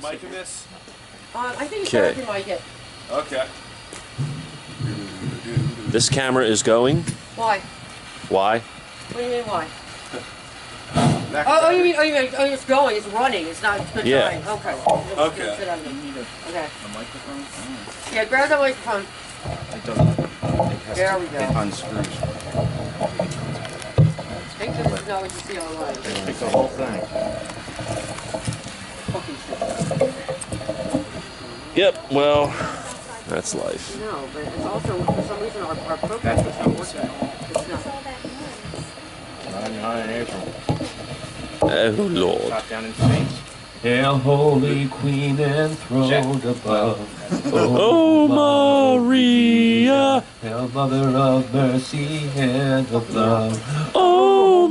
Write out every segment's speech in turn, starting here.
micing this? I think it's better if you mic it. Okay. This camera is going. Why? Why? What do you mean why? you mean it's going, it's running, it's not good time. Okay. Okay. Sit under. You need Okay. a microphone? Oh. Yeah, grab the microphone. It doesn't. There we go. It unscrews. I think this is not what you see online. Take the whole thing. Yep. Well, that's life. No, but it's also, for some reason, our program is not working. It's not. Not in April. Oh, Lord. Shot down in Saints. Hail, Holy Queen, enthroned above. Oh, Maria, Hail, Mother of Mercy and of Love. Oh,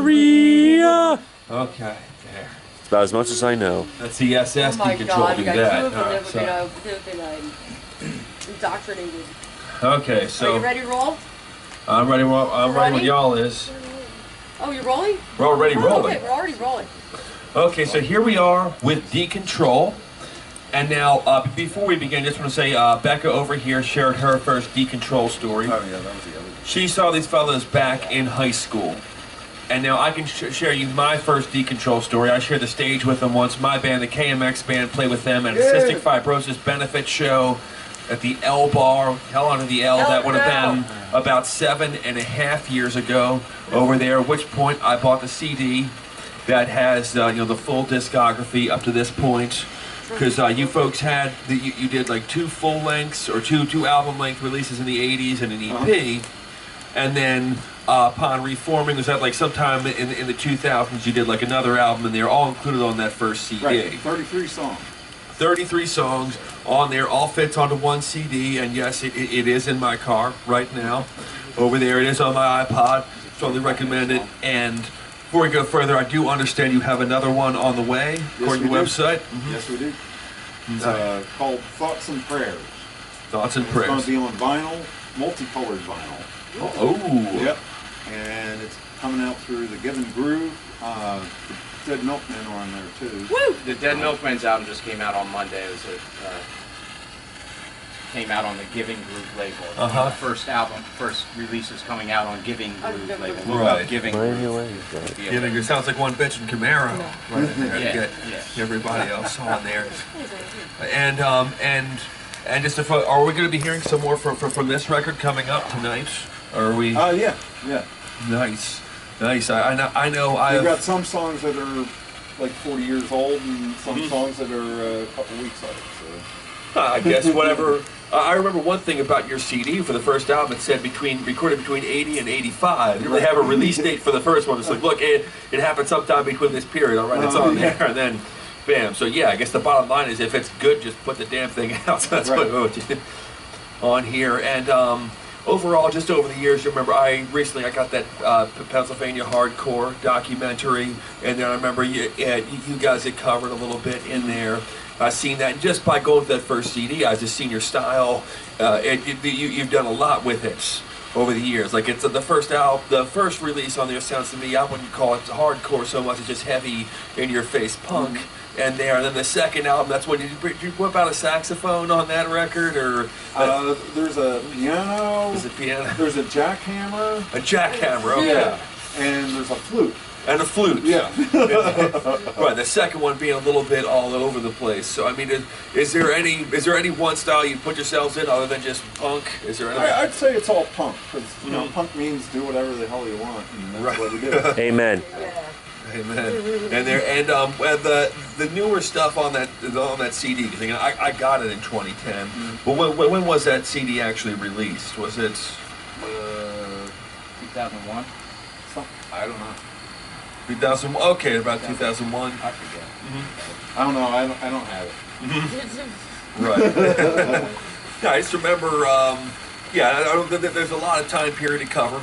Maria. Okay, there. It's about as much as I know. That's the SS DECONTROL do that. They've been indoctrinated. Okay, so. Are you ready to roll? I'm ready. I'm ready when y'all is. Oh, you're rolling? We're already rolling. Okay, we're already rolling. Okay, so here we are with DECONTROL. And now, before we begin, I just want to say, Becca over here shared her first DECONTROL story. Oh, yeah, that was the other. She saw these fellas back in high school. And now I can share you my first DECONTROL story. I shared the stage with them once. My band, the KMX band, played with them at a cystic fibrosis benefit show at the L Bar, hell onto the L. That would have been about 7.5 years ago over there, at which point I bought the CD that has you know, the full discography up to this point, because you folks had you did like 2 full lengths or two album length releases in the 80s and an EP, and then upon reforming, was that like sometime in the 2000s you did like another album, and they're all included on that first CD. Right, 33 songs. 33 songs on there, all fits onto one CD, and yes, it is in my car right now. Over there, it is on my iPod. Strongly recommend it. And before we go further, I do understand you have another one on the way, according to the website. Yes, we do. It's called Thoughts and Prayers. Thoughts and It's Prayers. going to be on vinyl, multicolored vinyl. Oh. Yep. And it's coming out through the Given Groove. The Dead Milkmen are on there too. Woo! The Dead Milkmen's album just came out on Monday. It was came out on the Giving Groove label. The first release is coming out on Giving Groove label. Look up Giving Groove. Giving Groove sounds like one bitch in Camaro. Right in there to get yeah. everybody else on there. And just are we going to be hearing some more from this record coming up tonight? Or are we? Yeah. Nice. I know. We've got some songs that are like 40 years old, and some songs that are a couple weeks old. So. I guess whatever. I remember one thing about your CD for the first album. It said recorded between 80 and 85. They have a release date for the first one. It's like, look, it happened sometime between this period. All right, it's on there, and then, bam. So yeah, I guess the bottom line is, if it's good, just put the damn thing out. So that's what we did on here. And overall, just over the years, you remember, I got that Pennsylvania hardcore documentary, and then I remember you guys had covered a little bit in there. I've seen that, and just by going to that first CD, I've just seen your style. You've done a lot with it over the years. Like, it's the first release on there sounds to me, I wouldn't call it hardcore so much, it's just heavy in your face punk. And then the second album, that's when you whip out a saxophone on that record, or there's a piano. There's a piano. There's a jackhammer. A jackhammer, okay. Yeah, and there's a flute. And a flute. Yeah. Right. The second one being a little bit all over the place. So I mean, is there any one style you put yourselves in other than just punk? Is there? I'd say it's all punk, because you know, punk means do whatever the hell you want, and that's what we do. Amen. Amen. And the newer stuff on that CD, I got it in 2010. But when was that CD actually released? Was it 2001? I don't know. 2000? Okay, about 2001. I forget. I don't know. I don't have it. Right. Yeah, I just remember. There's a lot of time period to cover.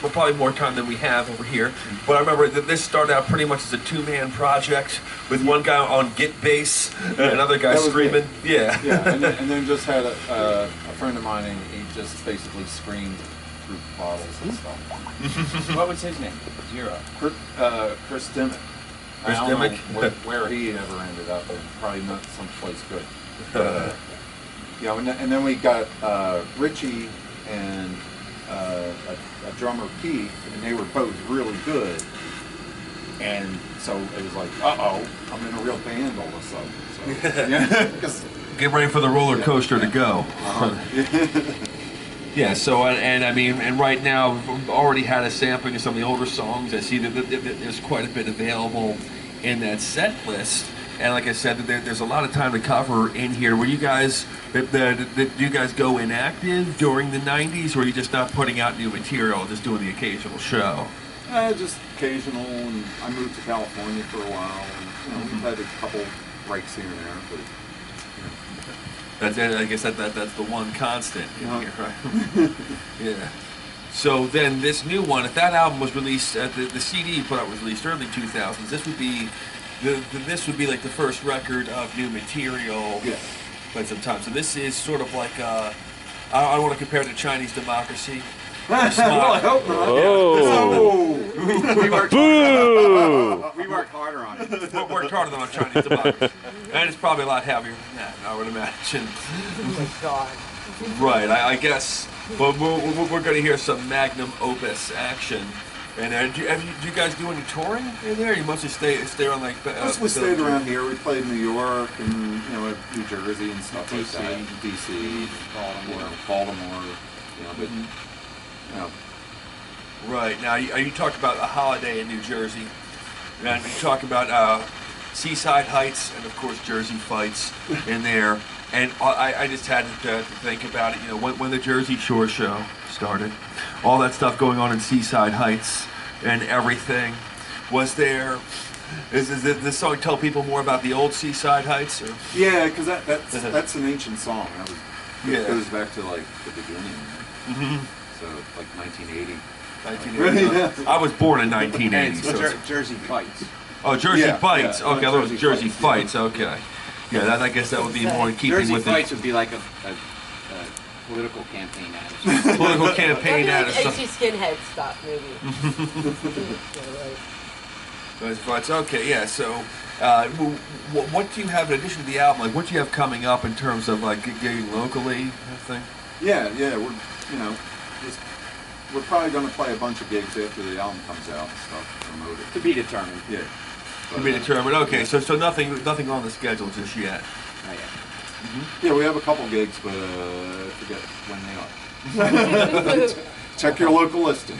Probably more time than we have over here. But I remember that this started out pretty much as a 2-man project with one guy on git bass and another guy screaming. Yeah, and then just had a friend of mine, and he just basically screamed through bottles and stuff. What was his name? Zero. Chris Dimmitt. I don't know Dimmick? where he ever ended up, and probably not someplace good. You know, and then we got Richie and a drummer Keith, and they were both really good. And so it was like, uh-oh, I'm in a real band all of a sudden. So, yeah, get ready for the roller coaster to go. Yeah, so, and I mean, and right now, we've already had a sampling of some of the older songs. I see that there's quite a bit available in that set list. And like I said, there's a lot of time to cover in here. Were you guys, did you guys go inactive during the 90s, or were you just not putting out new material, just doing the occasional show? just occasional, and I moved to California for a while, and we've had a couple breaks here and there, but That's it. I guess that's the one constant in here, right? Yeah. So then this new one, if that album was released, the CD you put out was released early 2000s. This would be this would be like the first record of new material. Yeah. Quite some time. So this is sort of like I don't want to compare it to Chinese Democracy. well, I hope not. Oh. We worked harder on it. We worked harder than on Chinese Democracy, and it's probably a lot heavier than that, I would imagine. Oh my God. Right, I guess. But we're going to hear some magnum opus action. And do you guys do any touring in there? You mostly stay on like. Mostly stayed around here. We played New York and New Jersey and stuff like that. DC, Baltimore. But Right now, you talk about a holiday in New Jersey, and you talk about Seaside Heights and of course Jersey Fights in there. And I just had to think about it, when the Jersey Shore show started, all that stuff going on in Seaside Heights and everything. Was there, does this song tell people more about the old Seaside Heights? Or? Yeah, because that's an ancient song. It goes back to like the beginning. So like 1980. 1980. I was born in 1980. So Jersey Fights. Oh, Jersey Fights. Yeah, okay, I thought it was Jersey Fights. Okay. Yeah, I guess that would be more in keeping Jersey with Fights would be like a political campaign ad. political campaign ad or Like something. AC Skinhead stuff, maybe. Jersey Fights. Okay, yeah. So, what do you have in addition to the album? Like, what do you have coming up in terms of like gigging locally? I think. Yeah, we're probably going to play a bunch of gigs after the album comes out and stuff. Promote it. To be determined. Yeah. To be determined. Okay, so nothing on the schedule just yet. Not yet. Yeah, we have a couple gigs, but I forget when they are. Check your local listing.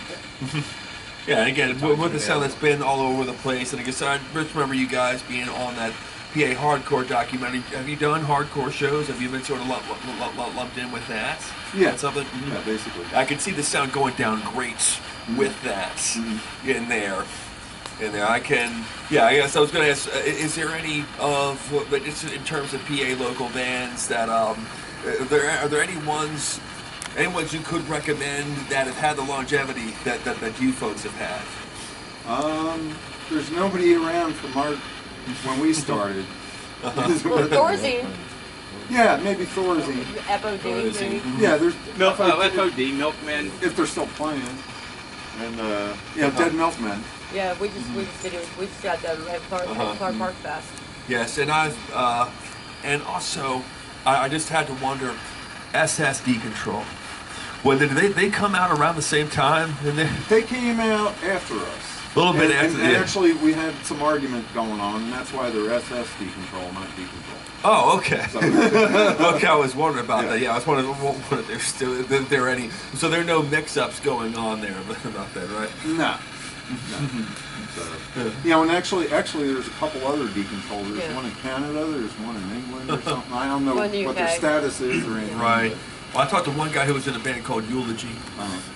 Yeah, and again, with the sound that's been all over the place, and I guess I just remember you guys being on that PA hardcore documentary. Have you done hardcore shows? Have you been sort of lumped in with that? Yeah. That's something. Yeah, basically. I can see the sound going down great with that in there. I can, I guess I was going to ask, is there any just in terms of PA local bands that, are there any ones you could recommend that have had the longevity that you folks have had? There's nobody around from when we started. Thorazine. Yeah, maybe Thorazine. FOD, maybe. Yeah, there's FOD, Milkmen. if they're still playing. And Dead Milkmen. Yeah, we just got them at Clark Park Fest. Yes, and and also I just had to wonder, SS DECONTROL. Well, did they come out around the same time? They came out after us. A little bit after. And actually, we had some argument going on, and that's why they're SS DECONTROL, not DECONTROL. Oh, okay. So, okay, I was wondering about that. Yeah, I was wondering if there are any. So there are no mix-ups going on there about that, right? No. So, and actually, there's a couple other DECONTROL. There's one in Canada. There's one in England or something. I don't know what their status is or anything. Right. Well, I talked to one guy who was in a band called Eulogy,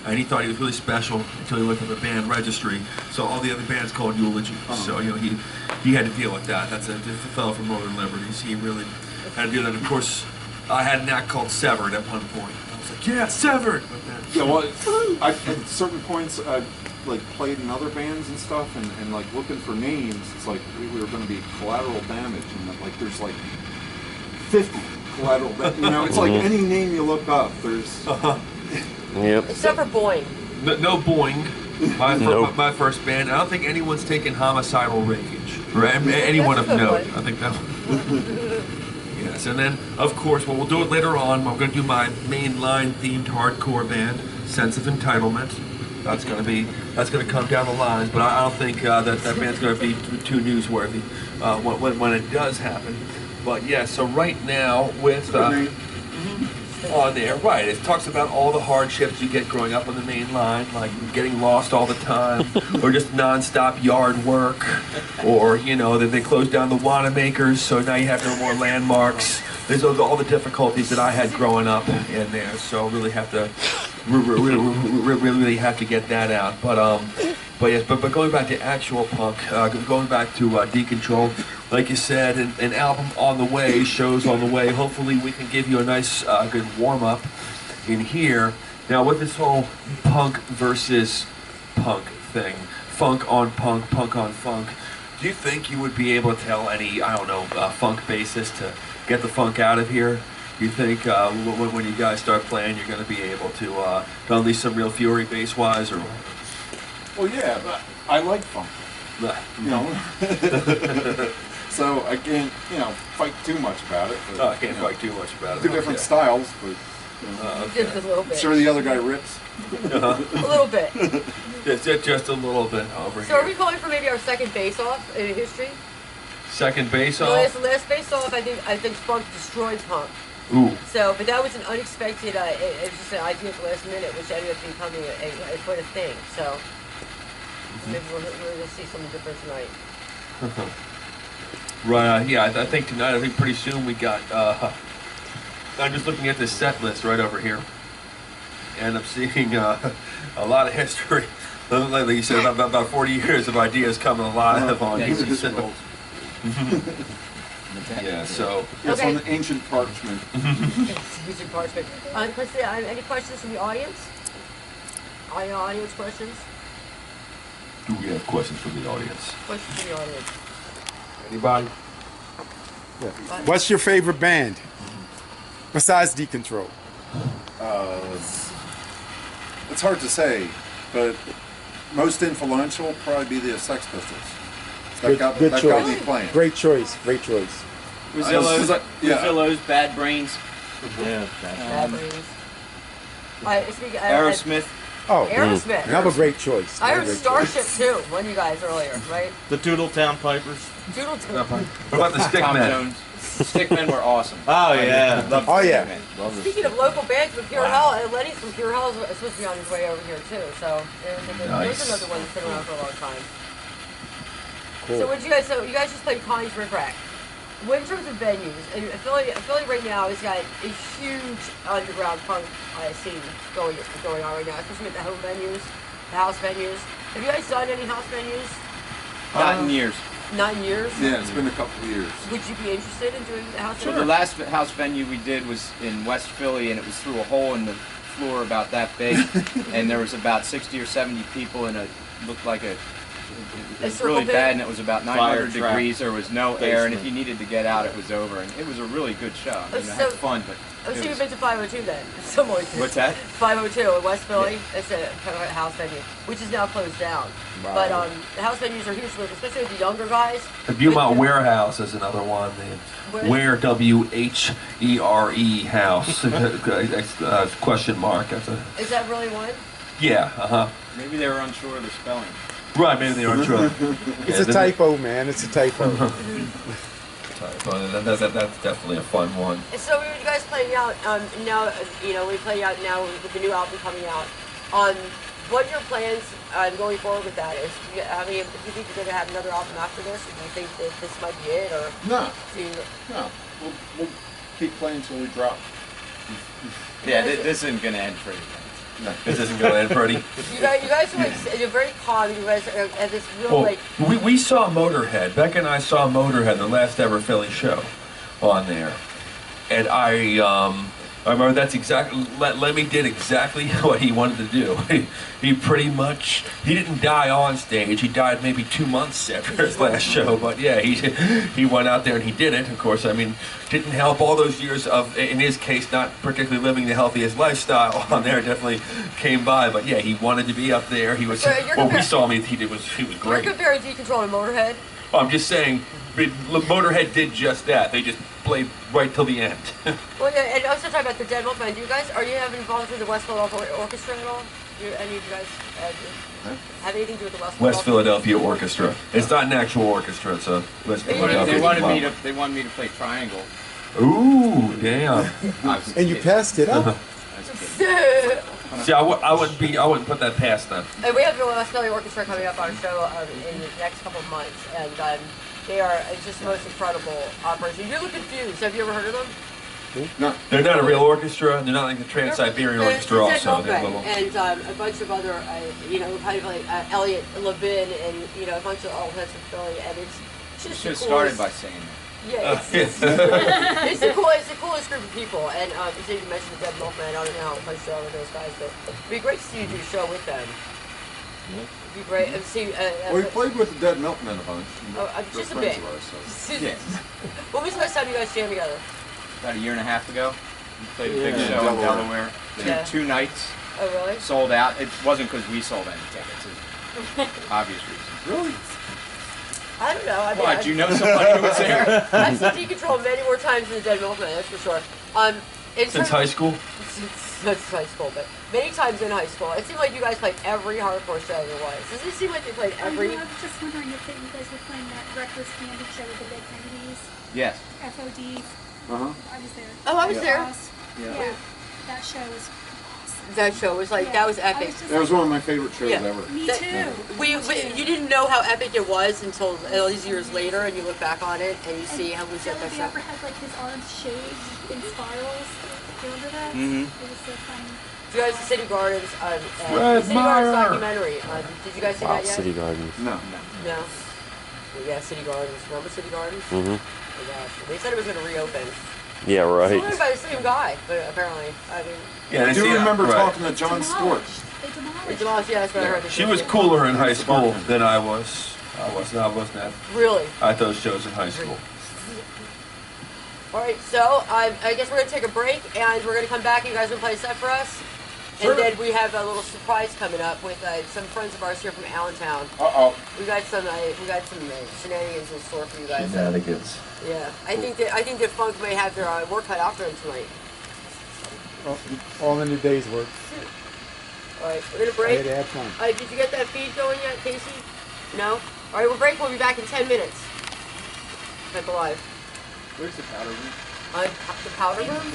and he thought he was really special until he looked at the band registry. So all the other bands called Eulogy. So he had to deal with that. That's a fellow from Northern Liberties. He really had to deal with that. Of course, I had an act called Severed at one point. I was like, yeah, Severed. Yeah, well, at certain points, I played in other bands and stuff, and like looking for names. It's like we were going to be Collateral Damage, and like there's like 50 collateral. It's like any name you look up, there's. Yep. Except for Boing. No Boing. My first band. I don't think anyone's taken Homicidal Rage. Right, anyone of That's a good note. I think that. Yes, and then of course, well, we'll do it later on. I'm going to do my mainline themed hardcore band, Sense of Entitlement. That's going to come down the lines, but I don't think that band's going to be too newsworthy when it does happen. But yeah, so right now with on there, right, it talks about all the hardships you get growing up on the main line, like getting lost all the time, or just non-stop yard work, or you know that they closed down the Wanamakers, so now you have no more landmarks. There's all the difficulties that I had growing up in there, so really have to really have to get that out. But yes, but going back to actual punk, going back to DECONTROL, like you said, an album on the way, shows on the way. Hopefully we can give you a nice good warm up in here. Now with this whole punk versus punk thing, funk on punk, punk on funk, do you think you would be able to tell any, I don't know, funk bassist to get the funk out of here? You think when you guys start playing, you're going to be able to unleash some real fury bass-wise, or? Well, yeah, but I like funk. You know, so I can't, you know, fight too much about it. But, I can't fight too much about it. Two different styles, but you know, Just a little I'm bit. sure the other guy rips. A little bit. Just a little bit over So are we here. calling for maybe our second base off in history? Second bass The off. last base off, I think Funk destroyed Punk. Ooh. So, but that was an unexpected, it was just an idea at the last minute, which ended up becoming quite a thing. So maybe we'll see something different tonight. Right, yeah, I think tonight, I think pretty soon we got, I'm just looking at this set list right over here, and I'm seeing a lot of history. Like you said, about 40 years of ideas coming alive on Yeah, each it's set. scrolls. Yeah, so, It's Okay. on the ancient parchment. Using parchment. Any questions from the audience? Any audience questions? do we have questions from the audience? Questions from the audience? Anybody? What's your favorite band besides DECONTROL? It's hard to say, but most influential would probably be the Sex Pistols. That got me choice. playing. Great choice. Great choice. Brazillo's, Yeah. Brazillo's, Bad Brains, Bad Brains. Aerosmith. Oh, Aerosmith. another great choice. I Another heard great Starship too, one of you guys earlier, right? The Doodletown Pipers. Doodle. What about the Tom Stickmen? Jones. Stickmen were awesome. Oh yeah. Oh yeah. Stickmen. Speaking of local bands from Pure Hell, Lenny's from Pure Hell is supposed to be on his way over here too. So there's Nice. another one that's been around for a long time. Cool. So what you guys? So you guys just played Connie's Rick Rack. Well, in terms of venues, and Philly right now has got a huge underground punk scene going on right now, especially with the home venues, the house venues. Have you guys done any house venues? Not in years. Not in years. Yeah, it's been a couple of years. Would you be interested in doing the house So venue? the last house venue we did was in West Philly, and it was through a hole in the floor about that big, and there was about 60 or 70 people, and it looked like it was circle really pit? bad, and it was about 900 Fire trap. degrees. There was no air, and if Basement. you needed to get out, it was over. And it was a really good show. I mean, I had fun, but Oh, so it you've was, been to 502 then? Similar to what's that? 502 in West Philly. It's a kind of a house venue, which is now closed down. Wow. But the house venues are huge, especially with the younger guys. The Beaumont Warehouse is another one. The Ware, W-H-E-R-E house. Question mark. That's a, Is that really one? yeah, uh-huh. Maybe they were unsure of the spelling. Right, maybe they are true. It's a typo, man. It's a typo. That's definitely a fun one. And so you guys playing out now? We play out now with the new album coming out. What are your plans going forward with that? Do you think you're going to have another album after this? Or do you think that this might be it? Or No, do you, no. We'll keep playing until we drop. Yeah, this isn't going to end pretty. This isn't going to end pretty. you guys are like you're very calm. You guys are at this real Well, like. we saw Motorhead. Becca and I saw Motorhead, the last ever Philly show, on there, and I remember that's exactly. Lemmy did exactly what he wanted to do. He pretty much he didn't die on stage. He died maybe 2 months after his last show. But yeah, he went out there and he did it. Of course, I mean, didn't help all those years of, in his case, not particularly living the healthiest lifestyle on there. Definitely came by. But yeah, he wanted to be up there. He was. So you're Well, we comparing- saw him. He was You're great. comparing DECONTROL to Motorhead. I'm just saying, Motorhead did just that. They just played right till the end. Well, yeah, and also talking about the Dead Milkman. Do you guys are you involved with the West Philadelphia Orchestra at all? Any of you guys have anything to do with the West Philadelphia Orchestra. It's not an actual orchestra. It's a West Philadelphia. They club. wanted me to play triangle. Ooh, damn. And you passed it up. See, I wouldn't put that past them. And we have the West Philly Orchestra coming up on our show in the next couple of months, and they are just the most incredible operation. You're looking confused. Have you ever heard of them? No. They're not a real orchestra, and they're not like the Trans-Siberian Orchestra also. They're little... And a bunch of other, kind of like Elliot Levin and, a bunch of all heads of Philly, and it's just Should have started by saying that. Yeah, it's the coolest group of people, and you say you mentioned the Dead Milkman. I don't know how much show with those guys, but it'd be great to see you do a show with them. It'd be great. We played with the Dead Milkmen a bunch. Just a friends bit. of ours, so. Yeah. When was the last time you guys jammed together? About a year and a half ago. We played a big show in Delaware. Delaware. Two nights. Oh, really? Sold out. It wasn't because we sold any tickets. It's obvious reasons. Really? I don't know. Why? Do you know somebody who was there? I've seen DECONTROL many more times than the Dead Milkman, that's for sure. Since high school? Since high school, but many times in high school. It seemed like you guys played every hardcore show there was. Does it seem like they played every... I was just wondering if you guys were playing that Reckless Candy show with the big Kennedys. Yes. FODs. Uh-huh. I was there. Oh, I was there. Yeah. That show was awesome. That show was like, that was epic. That was one of my favorite shows ever. Me too. You didn't know how epic it was until all these years later, and you look back on it and you see how legit that Joe show. Ever had like his arms shaved in spirals. Do you remember that? Mm-hmm. It was so funny. You guys, the City Gardens, Red City Gardens Mire. documentary. Did you guys see that yet? City Gardens. No. No. Yeah, City Gardens. Remember City Gardens? Mm-hmm. Oh gosh, they said it was going to reopen. Yeah, right. It's owned by the same guy, but apparently, I mean. Yeah, I do see, remember right. talking to John Stewart. They demolished. It's demolished, yeah, that's what I heard. She was cooler in high school than I was. I wasn't at Really? those shows in high school. Alright, so I guess we're going to take a break, and we're going to come back, and you guys will play a set for us. Sure. And then we have a little surprise coming up with some friends of ours here from Allentown. Uh-oh. We got some shenanigans in store for you guys. Shenanigans. Yeah, I think that Funk may have their work cut out for them tonight. All in a day's work. All right, we're gonna I break. had to have fun. Did you get that feed going yet, Casey? No. All right, we'll break. We'll be back in 10 minutes. Type alive. Where's the powder room? The powder room.